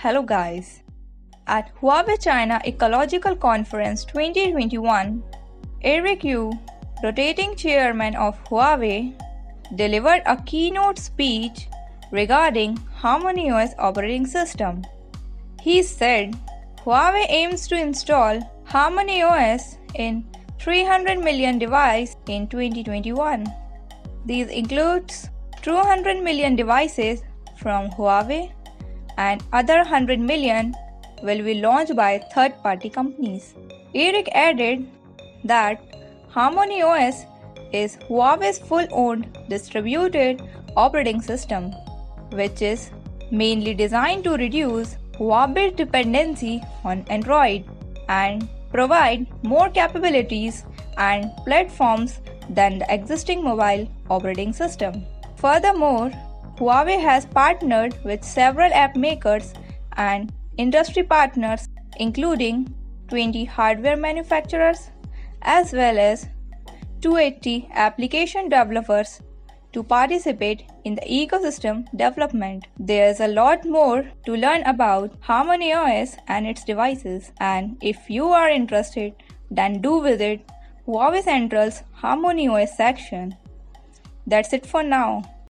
Hello guys. At Huawei China Ecological Conference 2021, Eric Yu, rotating chairman of Huawei, delivered a keynote speech regarding HarmonyOS operating system. He said Huawei aims to install HarmonyOS in 300 million devices in 2021. These includes 200 million devices from Huawei and other 100 million will be launched by third-party companies. Eric added that HarmonyOS is Huawei's full-owned distributed operating system, which is mainly designed to reduce Huawei's dependency on Android and provide more capabilities and platforms than the existing mobile operating system. Furthermore, Huawei has partnered with several app makers and industry partners, including 20 hardware manufacturers as well as 280 application developers to participate in the ecosystem development. There's a lot more to learn about HarmonyOS and its devices, and if you are interested, then do visit Huawei Central's HarmonyOS section. That's it for now.